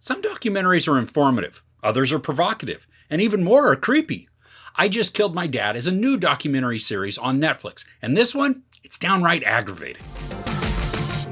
Some documentaries are informative, others are provocative, and even more are creepy. I Just Killed My Dad is a new documentary series on Netflix, and this one, it's downright aggravating.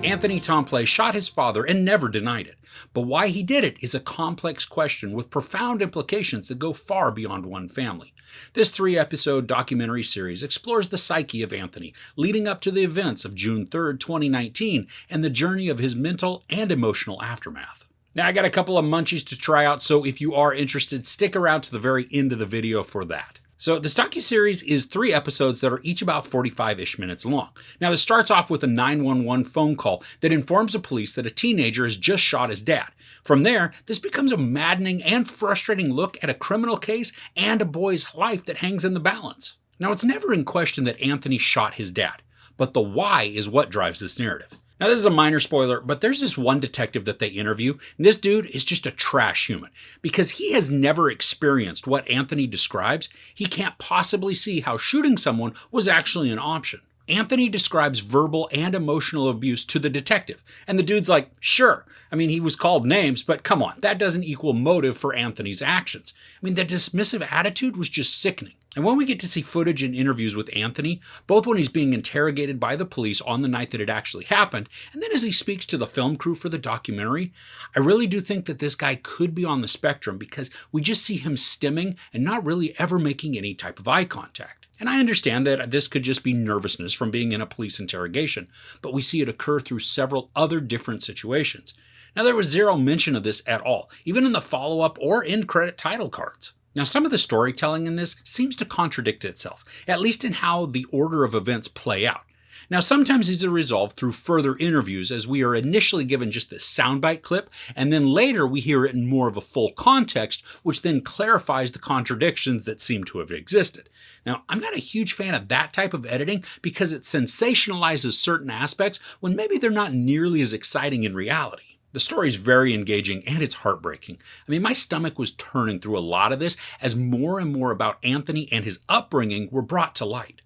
Anthony Templet shot his father and never denied it, but why he did it is a complex question with profound implications that go far beyond one family. This 3-episode documentary series explores the psyche of Anthony, leading up to the events of June 3, 2019, and the journey of his mental and emotional aftermath. Now, I got a couple of munchies to try out, so if you are interested, stick around to the very end of the video for that. So this docuseries is 3 episodes that are each about 45-ish minutes long. Now, this starts off with a 911 phone call that informs the police that a teenager has just shot his dad. From there, this becomes a maddening and frustrating look at a criminal case and a boy's life that hangs in the balance. Now, it's never in question that Anthony shot his dad, but the why is what drives this narrative. Now, this is a minor spoiler, but there's this one detective that they interview, and this dude is just a trash human. Because he has never experienced what Anthony describes, he can't possibly see how shooting someone was actually an option. Anthony describes verbal and emotional abuse to the detective, and the dude's like, sure. I mean, he was called names, but come on, that doesn't equal motive for Anthony's actions. I mean, the dismissive attitude was just sickening. And when we get to see footage and interviews with Anthony, both when he's being interrogated by the police on the night that it actually happened, and then as he speaks to the film crew for the documentary, I really do think that this guy could be on the spectrum because we just see him stimming and not really ever making any type of eye contact. And I understand that this could just be nervousness from being in a police interrogation, but we see it occur through several other different situations. Now, there was zero mention of this at all, even in the follow-up or end credit title cards. Now, some of the storytelling in this seems to contradict itself, at least in how the order of events play out. Now, sometimes these are resolved through further interviews as we are initially given just this soundbite clip, and then later we hear it in more of a full context, which then clarifies the contradictions that seem to have existed. Now, I'm not a huge fan of that type of editing because it sensationalizes certain aspects when maybe they're not nearly as exciting in reality. The story is very engaging and it's heartbreaking. I mean, my stomach was turning through a lot of this as more and more about Anthony and his upbringing were brought to light.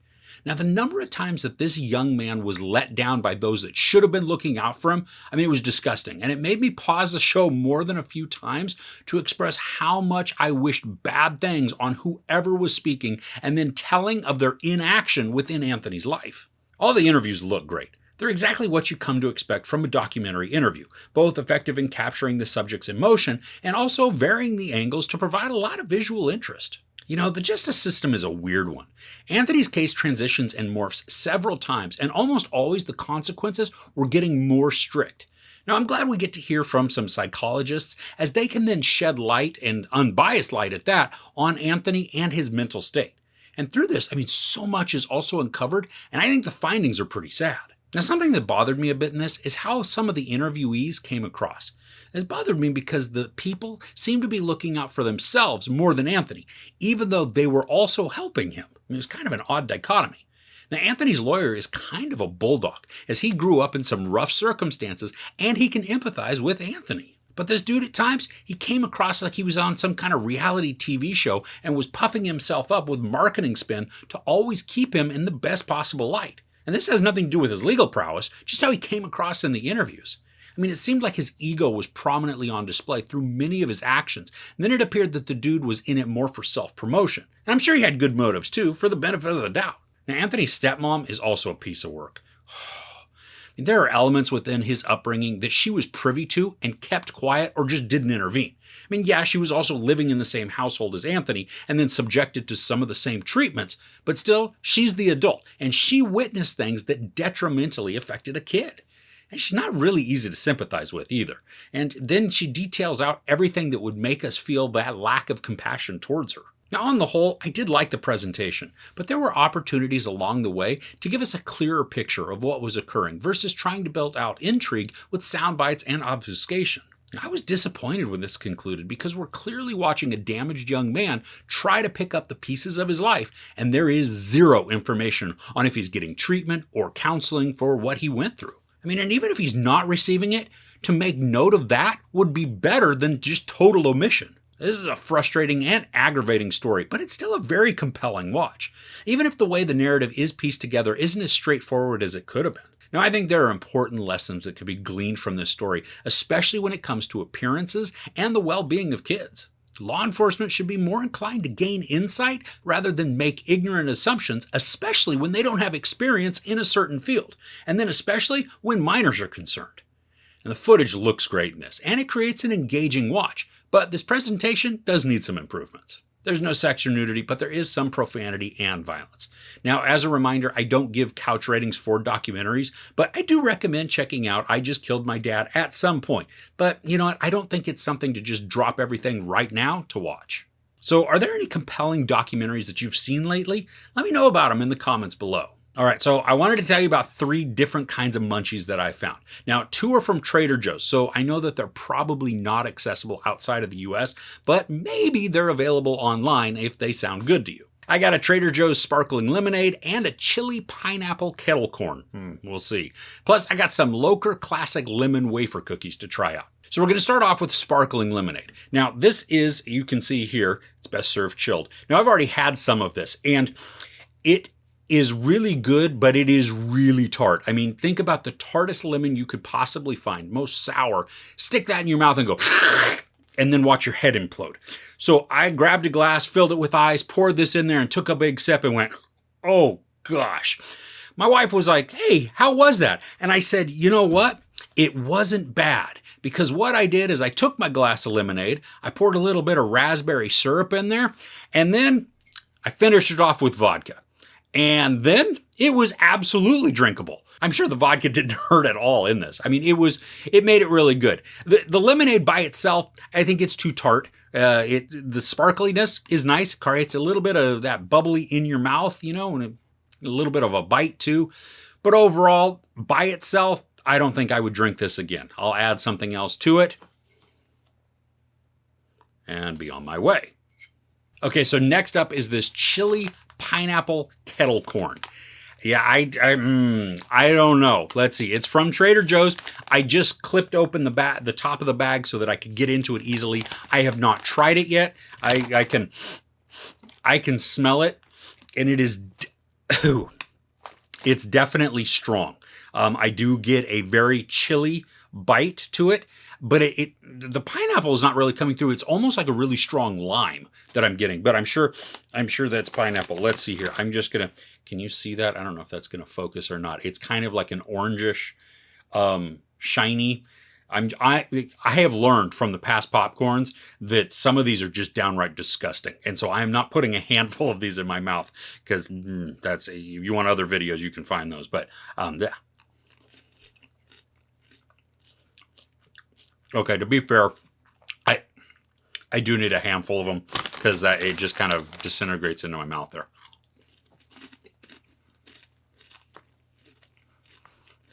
Now, the number of times that this young man was let down by those that should have been looking out for him, I mean, it was disgusting. And it made me pause the show more than a few times to express how much I wished bad things on whoever was speaking and then telling of their inaction within Anthony's life. All the interviews look great. They're exactly what you come to expect from a documentary interview, both effective in capturing the subject's emotion and also varying the angles to provide a lot of visual interest. You know, the justice system is a weird one. Anthony's case transitions and morphs several times, and almost always the consequences were getting more strict. Now, I'm glad we get to hear from some psychologists as they can then shed light, and unbiased light at that, on Anthony and his mental state. And through this, I mean, so much is also uncovered, and I think the findings are pretty sad. Now, something that bothered me a bit in this is how some of the interviewees came across. It's bothered me because the people seem to be looking out for themselves more than Anthony, even though they were also helping him. I mean, it's kind of an odd dichotomy. Now, Anthony's lawyer is kind of a bulldog, as he grew up in some rough circumstances, and he can empathize with Anthony. But this dude at times, he came across like he was on some kind of reality TV show and was puffing himself up with marketing spin to always keep him in the best possible light. And this has nothing to do with his legal prowess, just how he came across in the interviews. I mean, it seemed like his ego was prominently on display through many of his actions, and then it appeared that the dude was in it more for self-promotion. And I'm sure he had good motives too, for the benefit of the doubt. Now, Anthony's stepmom is also a piece of work. There are elements within his upbringing that she was privy to and kept quiet or just didn't intervene. I mean, yeah, she was also living in the same household as Anthony and then subjected to some of the same treatments, but still, she's the adult and she witnessed things that detrimentally affected a kid. And she's not really easy to sympathize with either. And then she details out everything that would make us feel that lack of compassion towards her. Now, on the whole, I did like the presentation, but there were opportunities along the way to give us a clearer picture of what was occurring versus trying to build out intrigue with sound bites and obfuscation. I was disappointed when this concluded because we're clearly watching a damaged young man try to pick up the pieces of his life, and there is zero information on if he's getting treatment or counseling for what he went through. I mean, and even if he's not receiving it, to make note of that would be better than just total omission. This is a frustrating and aggravating story, but it's still a very compelling watch, even if the way the narrative is pieced together isn't as straightforward as it could have been. Now, I think there are important lessons that could be gleaned from this story, especially when it comes to appearances and the well-being of kids. Law enforcement should be more inclined to gain insight rather than make ignorant assumptions, especially when they don't have experience in a certain field, and then especially when minors are concerned. And the footage looks great in this, and it creates an engaging watch, but this presentation does need some improvements. There's no sex or nudity, but there is some profanity and violence. Now, as a reminder, I don't give couch ratings for documentaries, but I do recommend checking out I Just Killed My Dad at some point. But you know what? I don't think it's something to just drop everything right now to watch. So are there any compelling documentaries that you've seen lately? Let me know about them in the comments below. All right, so I wanted to tell you about 3 different kinds of munchies that I found. Now, 2 are from Trader Joe's, so I know that they're probably not accessible outside of the US, but maybe they're available online if they sound good to you. I got a Trader Joe's sparkling lemonade and a chili pineapple kettle corn. We'll see. Plus, I got some Loker classic lemon wafer cookies to try out. So we're going to start off with sparkling lemonade. Now, this is, you can see here, it's best served chilled. Now, I've already had some of this, and it is really good, but it is really tart. I mean, think about the tartest lemon you could possibly find, most sour. Stick that in your mouth and go, and then watch your head implode. So I grabbed a glass, filled it with ice, poured this in there, and took a big sip and went, oh gosh. My wife was like, hey, how was that? And I said, you know what? It wasn't bad, because what I did is I took my glass of lemonade, I poured a little bit of raspberry syrup in there, and then I finished it off with vodka. And then it was absolutely drinkable. I'm sure the vodka didn't hurt at all in this. I mean, it made it really good. The lemonade by itself, I think it's too tart. The sparkliness is nice. Creates a little bit of that bubbly in your mouth, you know, and a little bit of a bite too. But overall, by itself, I don't think I would drink this again. I'll add something else to it and be on my way. Okay, so next up is this chili pineapple kettle corn. Yeah, I don't know. Let's see. It's from Trader Joe's. I just clipped open the top of the bag so that I could get into it easily. I have not tried it yet. I can smell it, and it is it's definitely strong. I do get a very chilly bite to it, but the pineapple is not really coming through. It's almost like a really strong lime that I'm getting, but I'm sure that's pineapple. Let's see here. I'm just gonna, can you see that? I don't know if that's gonna focus or not. It's kind of like an orangish, shiny. I have learned from the past popcorns that some of these are just downright disgusting. And so I am not putting a handful of these in my mouth, because if you want other videos, you can find those. But yeah. Okay, to be fair, I do need a handful of them, because it just kind of disintegrates into my mouth there.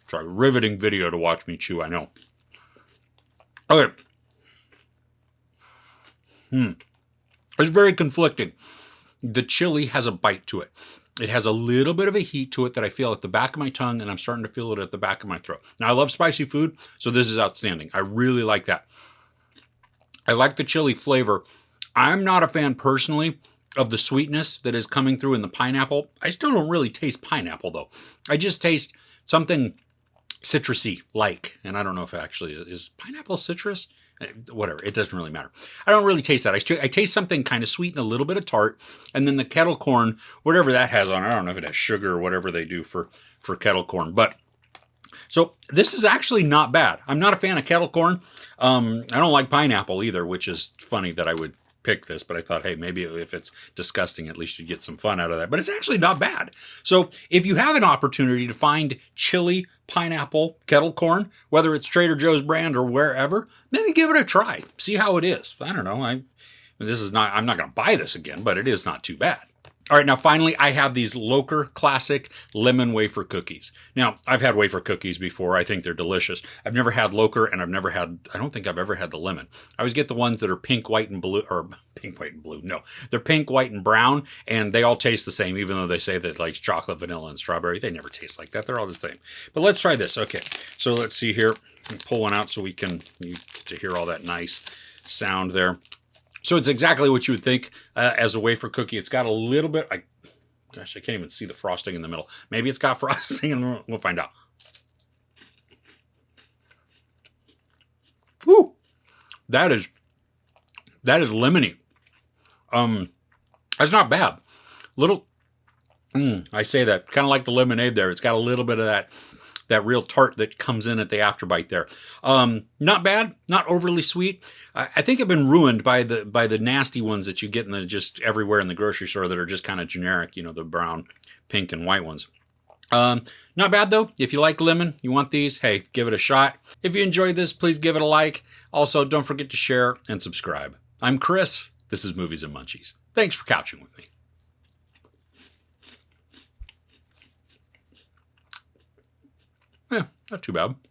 It's a riveting video to watch me chew, I know. Okay. It's very conflicting. The chili has a bite to it. It has a little bit of a heat to it that I feel at the back of my tongue, and I'm starting to feel it at the back of my throat. Now, I love spicy food, so this is outstanding. I really like that. I like the chili flavor. I'm not a fan personally of the sweetness that is coming through in the pineapple. I still don't really taste pineapple, though. I just taste something citrusy-like, and I don't know if it actually is pineapple citrus. Whatever, it doesn't really matter. I don't really taste that. I taste something kind of sweet and a little bit of tart, and then the kettle corn, whatever that has on it, I don't know if it has sugar or whatever they do for kettle corn. But so this is actually not bad. I'm not a fan of kettle corn. I don't like pineapple either, which is funny that I would pick this, but I thought, hey, maybe if it's disgusting, at least you'd get some fun out of that. But it's actually not bad. So if you have an opportunity to find chili, pineapple, kettle corn, whether it's Trader Joe's brand or wherever, maybe give it a try. See how it is. I don't know. I'm not going to buy this again, but it is not too bad. All right, now finally, I have these Loker Classic Lemon Wafer Cookies. Now, I've had wafer cookies before. I think they're delicious. I've never had Loker, and I don't think I've ever had the lemon. I always get the ones that are pink, white, and blue, or pink, white, and blue. No, they're pink, white, and brown, and they all taste the same, even though they say that like chocolate, vanilla, and strawberry. They never taste like that. They're all the same. But let's try this. Okay, so let's see here. Pull one out so you get to hear all that nice sound there. So it's exactly what you would think as a wafer cookie. It's got a little bit, gosh, I can't even see the frosting in the middle. Maybe it's got frosting in the middle. We'll find out. Whew. That is lemony. That's not bad. Little, I say that kind of like the lemonade there. It's got a little bit of that real tart that comes in at the afterbite there. Not bad, not overly sweet. I think I've been ruined by the nasty ones that you get in the just everywhere in the grocery store that are just kind of generic, you know, the brown, pink, and white ones. Not bad though. If you like lemon, you want these, hey, give it a shot. If you enjoyed this, please give it a like. Also, don't forget to share and subscribe. I'm Chris. This is Movies and Munchies. Thanks for couching with me. Yeah, not too bad.